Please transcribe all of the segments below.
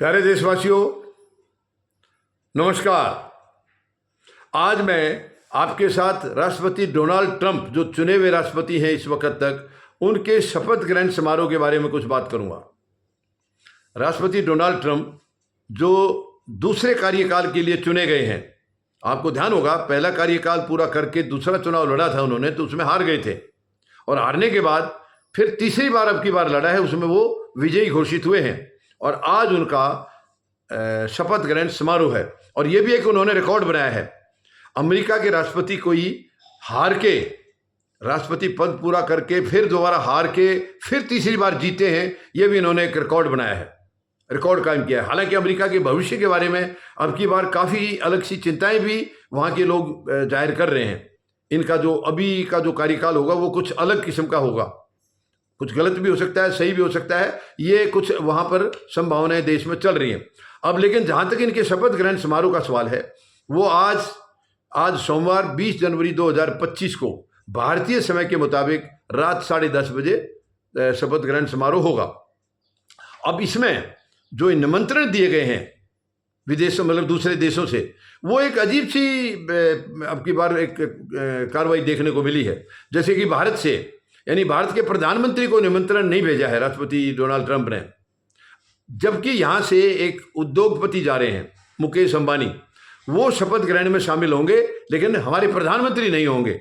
प्यारे देशवासियों, नमस्कार। आज मैं आपके साथ राष्ट्रपति डोनाल्ड ट्रंप, जो चुने हुए राष्ट्रपति हैं इस वक्त तक, उनके शपथ ग्रहण समारोह के बारे में कुछ बात करूंगा। राष्ट्रपति डोनाल्ड ट्रंप जो दूसरे कार्यकाल के लिए चुने गए हैं, आपको ध्यान होगा पहला कार्यकाल पूरा करके दूसरा चुनाव लड़ा था उन्होंने, तो उसमें हार गए थे और हारने के बाद फिर तीसरी बार अब की बार लड़ा है, उसमें वो विजयी घोषित हुए हैं और आज उनका शपथ ग्रहण समारोह है। और ये भी एक उन्होंने रिकॉर्ड बनाया है। अमेरिका के राष्ट्रपति कोई हार के राष्ट्रपति पद पूरा करके फिर दोबारा हार के फिर तीसरी बार जीते हैं, ये भी इन्होंने एक रिकॉर्ड बनाया है, रिकॉर्ड कायम किया है। हालांकि अमेरिका के भविष्य के बारे में अब की बार काफ़ी अलग सी चिंताएं भी वहाँ के लोग जाहिर कर रहे हैं। इनका जो अभी का जो कार्यकाल होगा वो कुछ अलग किस्म का होगा, कुछ गलत भी हो सकता है, सही भी हो सकता है, ये कुछ वहाँ पर संभावनाएं देश में चल रही हैं। अब लेकिन जहाँ तक इनके शपथ ग्रहण समारोह का सवाल है, वो आज सोमवार 20 जनवरी 2025 को भारतीय समय के मुताबिक रात 10:30 बजे शपथ ग्रहण समारोह होगा। अब इसमें जो निमंत्रण दिए गए हैं विदेशों, मतलब दूसरे देशों से, वो एक अजीब सी अब की बार एक कार्रवाई देखने को मिली है। जैसे कि भारत से, यानी भारत के प्रधानमंत्री को निमंत्रण नहीं भेजा है राष्ट्रपति डोनाल्ड ट्रंप ने, जबकि यहाँ से एक उद्योगपति जा रहे हैं, मुकेश अंबानी, वो शपथ ग्रहण में शामिल होंगे, लेकिन हमारे प्रधानमंत्री नहीं होंगे।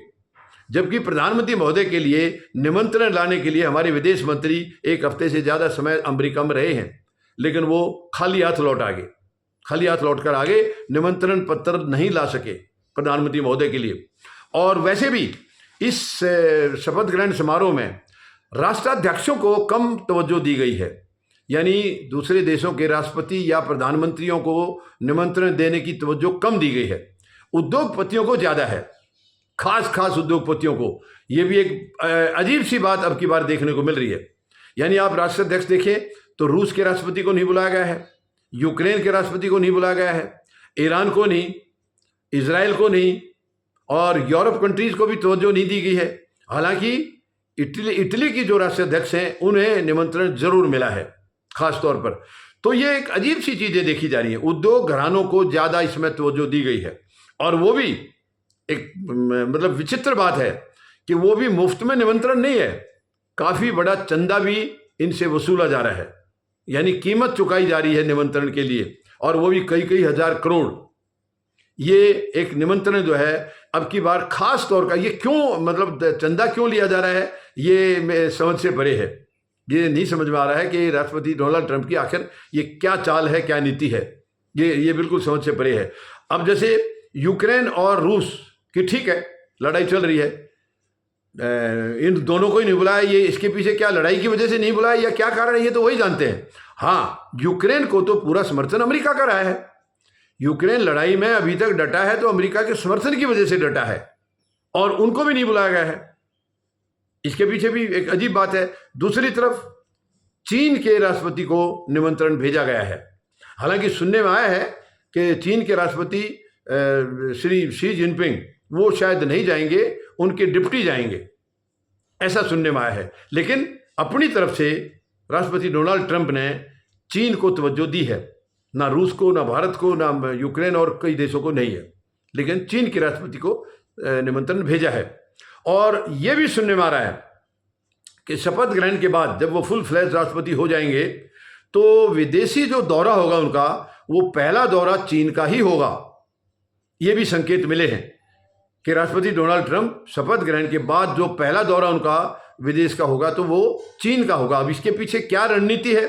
जबकि प्रधानमंत्री महोदय के लिए निमंत्रण लाने के लिए हमारे विदेश मंत्री एक हफ्ते से ज़्यादा समय अमेरिका में रहे हैं, लेकिन वो खाली हाथ लौट कर आगे निमंत्रण पत्र नहीं ला सके प्रधानमंत्री महोदय के लिए। और वैसे भी इस शपथ ग्रहण समारोह में राष्ट्राध्यक्षों को कम तवज्जो दी गई है, यानी दूसरे देशों के राष्ट्रपति या प्रधानमंत्रियों को निमंत्रण देने की तवज्जो कम दी गई है, उद्योगपतियों को ज़्यादा है, खास उद्योगपतियों को। ये भी एक अजीब सी बात अब की बार देखने को मिल रही है। यानी आप राष्ट्राध्यक्ष देखें तो रूस के राष्ट्रपति को नहीं बुलाया गया है, यूक्रेन के राष्ट्रपति को नहीं बुलाया गया है, ईरान को नहीं, इजराइल को नहीं, और यूरोप कंट्रीज को भी तवज्जो नहीं दी गई है। हालांकि इटली की जो राष्ट्राध्यक्ष हैं उन्हें निमंत्रण जरूर मिला है खास तौर पर। तो ये एक अजीब सी चीज़ें देखी जा रही हैं, उद्योग घरानों को ज़्यादा इसमें तवज्जो दी गई है। और वो भी एक मतलब विचित्र बात है कि वो भी मुफ्त में निमंत्रण नहीं है, काफ़ी बड़ा चंदा भी इनसे वसूला जा रहा है, यानी कीमत चुकाई जा रही है निमंत्रण के लिए, और वो भी कई हजार करोड़। ये एक निमंत्रण जो है अब की बार खास तौर का, ये क्यों, मतलब चंदा क्यों लिया जा रहा है, ये समझ से परे है। ये नहीं समझ में आ रहा है कि राष्ट्रपति डोनाल्ड ट्रंप की आखिर ये क्या चाल है, क्या नीति है, ये बिल्कुल समझ से परे है। अब जैसे यूक्रेन और रूस की, ठीक है, लड़ाई चल रही है, इन दोनों को ही नहीं बुलाया, ये इसके पीछे क्या लड़ाई की वजह से नहीं बुलाया या क्या कारण है, ये तो वही जानते हैं। हाँ, यूक्रेन को तो पूरा समर्थन अमेरिका का रहा है। यूक्रेन लड़ाई में अभी तक डटा है तो अमेरिका के समर्थन की वजह से डटा है, और उनको भी नहीं बुलाया गया है। इसके पीछे भी एक अजीब बात है। दूसरी तरफ चीन के राष्ट्रपति को निमंत्रण भेजा गया है। हालांकि सुनने में आया है कि चीन के राष्ट्रपति श्री शी जिनपिंग वो शायद नहीं जाएंगे, उनके डिप्टी जाएंगे, ऐसा सुनने में आया है। लेकिन अपनी तरफ से राष्ट्रपति डोनाल्ड ट्रंप ने चीन को तवज्जो दी है, ना रूस को, ना भारत को, ना यूक्रेन और कई देशों को नहीं है, लेकिन चीन के राष्ट्रपति को निमंत्रण भेजा है। और ये भी सुनने में आ रहा है कि शपथ ग्रहण के बाद जब वो फुल फ्लैश राष्ट्रपति हो जाएंगे तो विदेशी जो दौरा होगा उनका, वो पहला दौरा चीन का ही होगा। ये भी संकेत मिले हैं कि राष्ट्रपति डोनाल्ड ट्रंप शपथ ग्रहण के बाद जो पहला दौरा उनका विदेश का होगा तो वो चीन का होगा। अब इसके पीछे क्या रणनीति है?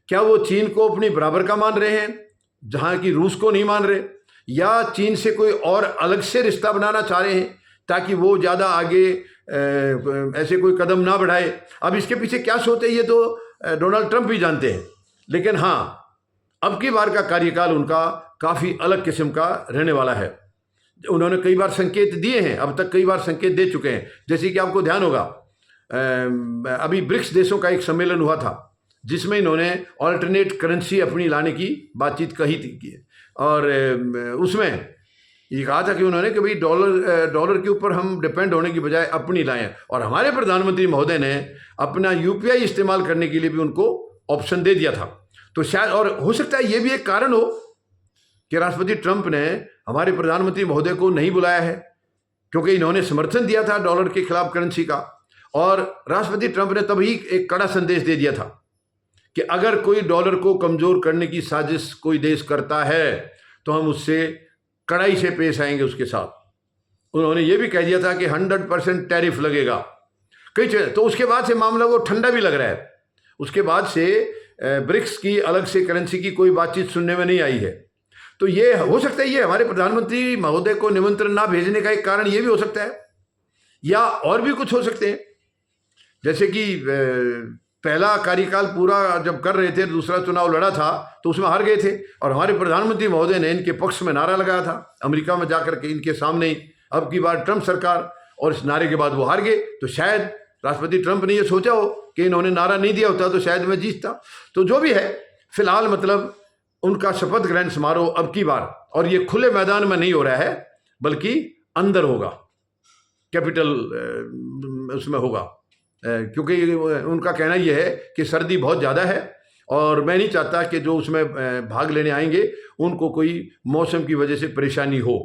क्या वो चीन को अपनी बराबर का मान रहे हैं जहाँ की रूस को नहीं मान रहे, या चीन से कोई और अलग से रिश्ता बनाना चाह रहे हैं ताकि वो ज़्यादा आगे ऐसे कोई कदम ना बढ़ाए? अब इसके पीछे क्या सोच है ये तो डोनाल्ड ट्रंप भी जानते हैं। लेकिन हाँ, अब की बार का कार्यकाल उनका काफ़ी अलग किस्म का रहने वाला है। उन्होंने कई बार संकेत दिए हैं, अब तक कई बार संकेत दे चुके हैं। जैसे कि आपको ध्यान होगा अभी ब्रिक्स देशों का एक सम्मेलन हुआ था जिसमें इन्होंने ऑल्टरनेट करेंसी अपनी लाने की बातचीत कही थी, और उसमें ये कहा था कि उन्होंने कि भाई डॉलर के ऊपर हम डिपेंड होने की बजाय अपनी लाएं। और हमारे प्रधानमंत्री महोदय ने अपना यूपीआई इस्तेमाल करने के लिए भी उनको ऑप्शन दे दिया था। तो शायद, और हो सकता है ये भी एक कारण हो कि राष्ट्रपति ट्रंप ने हमारे प्रधानमंत्री महोदय को नहीं बुलाया है, क्योंकि इन्होंने समर्थन दिया था डॉलर के खिलाफ करेंसी का, और राष्ट्रपति ट्रंप ने तभी एक कड़ा संदेश दे दिया था कि अगर कोई डॉलर को कमजोर करने की साजिश कोई देश करता है तो हम उससे कड़ाई से पेश आएंगे उसके साथ। उन्होंने ये भी कह दिया था कि 100% टैरिफ लगेगा कई चीज़। तो उसके बाद से मामला वो ठंडा भी लग रहा है। उसके बाद से ब्रिक्स की अलग से करेंसी की कोई बातचीत सुनने में नहीं आई है। तो ये हो सकता है, ये हमारे प्रधानमंत्री महोदय को निमंत्रण ना भेजने का एक कारण ये भी हो सकता है, या और भी कुछ हो सकते हैं। जैसे कि पहला कार्यकाल पूरा जब कर रहे थे, दूसरा चुनाव लड़ा था तो उसमें हार गए थे, और हमारे प्रधानमंत्री महोदय ने इनके पक्ष में नारा लगाया था अमेरिका में जाकर के इनके सामने ही, अब की बार ट्रंप सरकार, और इस नारे के बाद वो हार गए। तो शायद राष्ट्रपति ट्रंप ने ये सोचा हो कि इन्होंने नारा नहीं दिया होता तो शायद मैं जीतता। तो जो भी है, फिलहाल मतलब उनका शपथ ग्रहण समारोह अब की बार, और ये खुले मैदान में नहीं हो रहा है बल्कि अंदर होगा, कैपिटल उसमें होगा, क्योंकि उनका कहना यह है कि सर्दी बहुत ज़्यादा है और मैं नहीं चाहता कि जो उसमें भाग लेने आएंगे उनको कोई मौसम की वजह से परेशानी हो,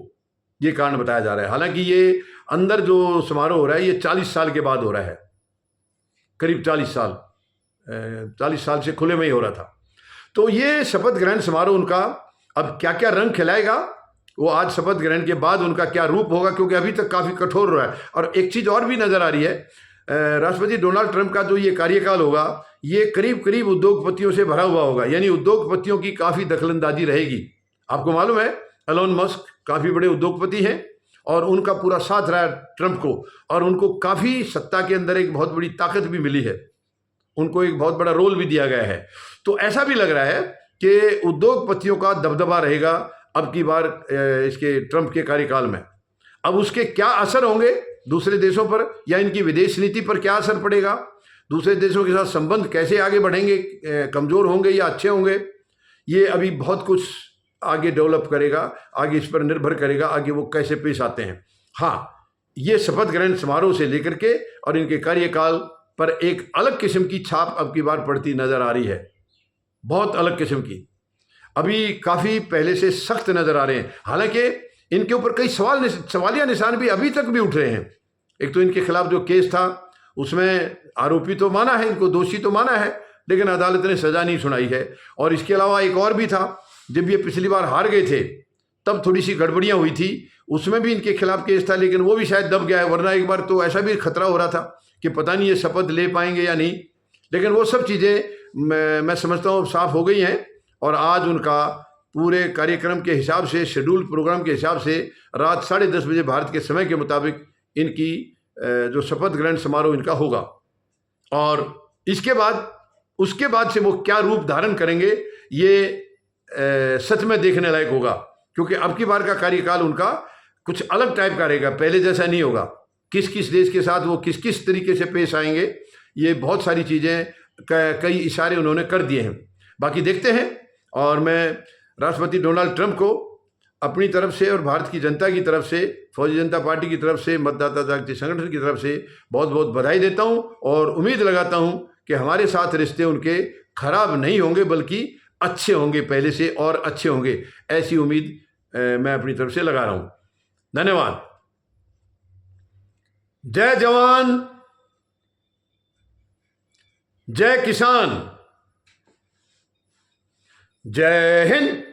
ये कारण बताया जा रहा है। हालांकि ये अंदर जो समारोह हो रहा है ये 40 साल के बाद हो रहा है, करीब 40 साल से खुले में ही हो रहा था। तो ये शपथ ग्रहण समारोह उनका अब क्या क्या रंग खिलाएगा, वो आज शपथ ग्रहण के बाद उनका क्या रूप होगा, क्योंकि अभी तक काफ़ी कठोर रहा है। और एक चीज़ और भी नज़र आ रही है, राष्ट्रपति डोनाल्ड ट्रंप का जो ये कार्यकाल होगा ये करीब करीब उद्योगपतियों से भरा हुआ होगा, यानी उद्योगपतियों की काफ़ी दखलंदाजी रहेगी। आपको मालूम है एलोन मस्क काफ़ी बड़े उद्योगपति हैं और उनका पूरा साथ रहा है ट्रंप को, और उनको काफ़ी सत्ता के अंदर एक बहुत बड़ी ताकत भी मिली है, उनको एक बहुत बड़ा रोल भी दिया गया है। तो ऐसा भी लग रहा है कि उद्योगपतियों का दबदबा रहेगा अब की बार इसके ट्रंप के कार्यकाल में। अब उसके क्या असर होंगे दूसरे देशों पर, या इनकी विदेश नीति पर क्या असर पड़ेगा, दूसरे देशों के साथ संबंध कैसे आगे बढ़ेंगे, कमज़ोर होंगे या अच्छे होंगे, ये अभी बहुत कुछ आगे डेवलप करेगा, आगे इस पर निर्भर करेगा आगे वो कैसे पेश आते हैं। हाँ, ये शपथ ग्रहण समारोह से लेकर के और इनके कार्यकाल पर एक अलग किस्म की छाप अब की बार पड़ती नजर आ रही है, बहुत अलग किस्म की। अभी काफ़ी पहले से सख्त नजर आ रहे हैं, हालांकि इनके ऊपर कई सवालिया निशान भी अभी तक भी उठ रहे हैं। एक तो इनके खिलाफ जो केस था उसमें आरोपी तो माना है, इनको दोषी तो माना है, लेकिन अदालत ने सजा नहीं सुनाई है। और इसके अलावा एक और भी था, जब ये पिछली बार हार गए थे तब थोड़ी सी गड़बड़ियाँ हुई थी, उसमें भी इनके खिलाफ केस था, लेकिन वो भी शायद दब गया है। वरना एक बार तो ऐसा भी खतरा हो रहा था कि पता नहीं ये शपथ ले पाएंगे या नहीं, लेकिन वो सब चीज़ें मैं समझता हूँ साफ हो गई हैं। और आज उनका पूरे कार्यक्रम के हिसाब से, शेड्यूल प्रोग्राम के हिसाब से रात 10:30 बजे भारत के समय के मुताबिक इनकी जो शपथ ग्रहण समारोह इनका होगा। और इसके बाद उसके बाद से वो क्या रूप धारण करेंगे ये सच में देखने लायक होगा, क्योंकि अब की बार का कार्यकाल उनका कुछ अलग टाइप का रहेगा, पहले जैसा नहीं होगा। किस किस देश के साथ वो किस किस तरीके से पेश आएंगे, ये बहुत सारी चीज़ें, कई इशारे उन्होंने कर दिए हैं। बाकी देखते हैं। और मैं राष्ट्रपति डोनाल्ड ट्रंप को अपनी तरफ से और भारत की जनता की तरफ से, फौजी जनता पार्टी की तरफ से, मतदाता जागृति संगठन की तरफ से बहुत बहुत बधाई देता हूं और उम्मीद लगाता हूं कि हमारे साथ रिश्ते उनके खराब नहीं होंगे बल्कि अच्छे होंगे, पहले से और अच्छे होंगे, ऐसी उम्मीद मैं अपनी तरफ से लगा रहा हूं। धन्यवाद। जय जवान, जय किसान, जय हिंद।